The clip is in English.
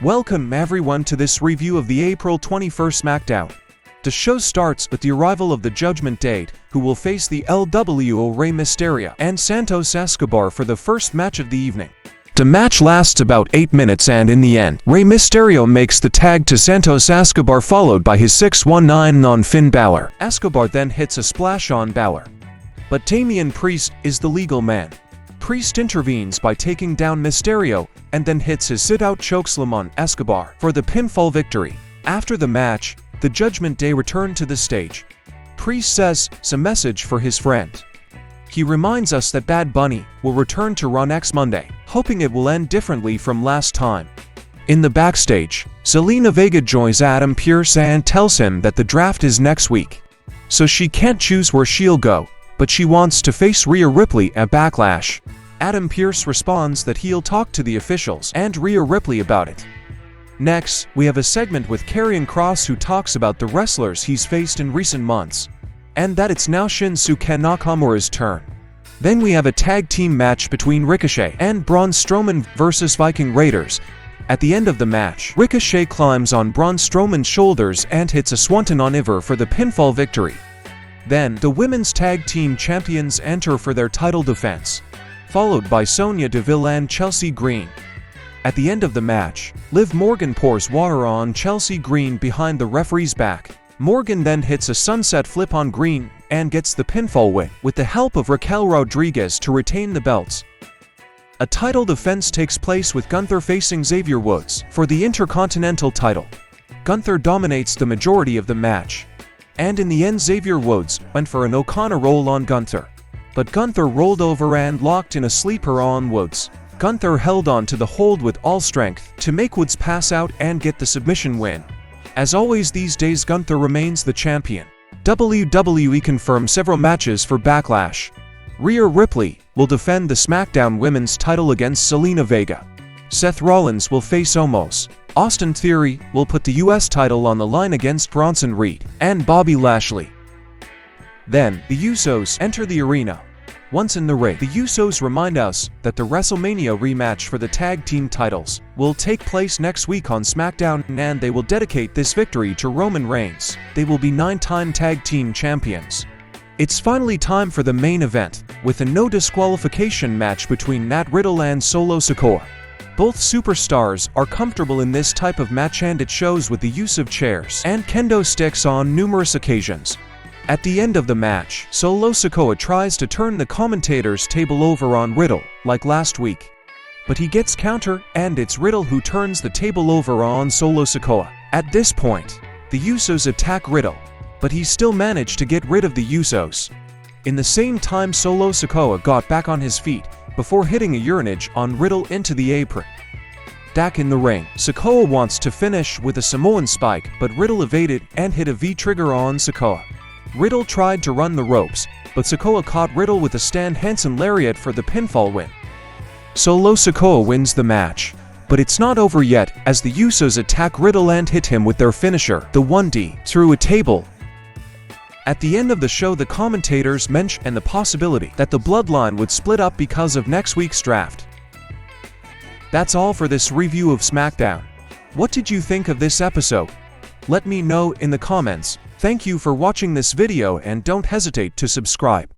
Welcome everyone to this review of the April 21st SmackDown. The show starts with the arrival of the Judgement Day, who will face the LWO Rey Mysterio and Santos Escobar for the first match of the evening. The match lasts about 8 minutes and in the end, Rey Mysterio makes the tag to Santos Escobar followed by his 619 on Finn Balor. Escobar then hits a splash on Balor. But Damian Priest is the legal man. Priest intervenes by taking down Mysterio and then hits his sit-out chokeslam on Escobar for the pinfall victory. After the match, the Judgement Day return to the stage. Priest says a message for his friend. He reminds us that Bad Bunny will return to Raw next Monday, hoping it will end differently from last time. In the backstage, Zelina Vega joins Adam Pearce and tells him that the draft is next week, so she can't choose where she'll go, but she wants to face Rhea Ripley at Backlash. Adam Pearce responds that he'll talk to the officials and Rhea Ripley about it. Next, we have a segment with Karrion Kross who talks about the wrestlers he's faced in recent months, and that it's now Shinsuke Nakamura's turn. Then we have a tag team match between Ricochet and Braun Strowman versus Viking Raiders. At the end of the match, Ricochet climbs on Braun Strowman's shoulders and hits a swanton on Ivar for the pinfall victory. Then, the women's tag team champions enter for their title defense, followed by Sonya Deville and Chelsea Green. At the end of the match, Liv Morgan pours water on Chelsea Green behind the referee's back. Morgan then hits a sunset flip on Green and gets the pinfall win with the help of Raquel Rodriguez to retain the belts. A title defense takes place with Gunther facing Xavier Woods for the Intercontinental title. Gunther dominates the majority of the match, and in the end Xavier Woods went for an O'Connor roll on Gunther. But Gunther rolled over and locked in a sleeper on Woods. Gunther held on to the hold with all strength to make Woods pass out and get the submission win. As always these days, Gunther remains the champion. WWE confirmed several matches for Backlash. Rhea Ripley will defend the SmackDown Women's title against Zelina Vega. Seth Rollins will face Omos. Austin Theory will put the US title on the line against Bronson Reed and Bobby Lashley. Then, the Usos enter the arena. Once in the ring, the Usos remind us that the WrestleMania rematch for the tag team titles will take place next week on SmackDown, and they will dedicate this victory to Roman Reigns. They will be 9-time tag team champions. It's finally time for the main event, with a no disqualification match between Riddle and Solo Sikoa. Both superstars are comfortable in this type of match, and it shows with the use of chairs and kendo sticks on numerous occasions. At the end of the match, Solo Sikoa tries to turn the commentator's table over on Riddle, like last week. But he gets counter, and it's Riddle who turns the table over on Solo Sikoa. At this point, the Usos attack Riddle, but he still managed to get rid of the Usos. In the same time, Solo Sikoa got back on his feet before hitting a urinage on Riddle into the apron. Back in the ring, Sikoa wants to finish with a Samoan spike, but Riddle evaded and hit a V-trigger on Sikoa. Riddle tried to run the ropes, but Sikoa caught Riddle with a Stan Hansen lariat for the pinfall win. Solo Sikoa wins the match, but it's not over yet as the Usos attack Riddle and hit him with their finisher, the 1D, through a table. At the end of the show, the commentators mention the possibility that the bloodline would split up because of next week's draft. That's all for this review of SmackDown. What did you think of this episode? Let me know in the comments. Thank you for watching this video and don't hesitate to subscribe.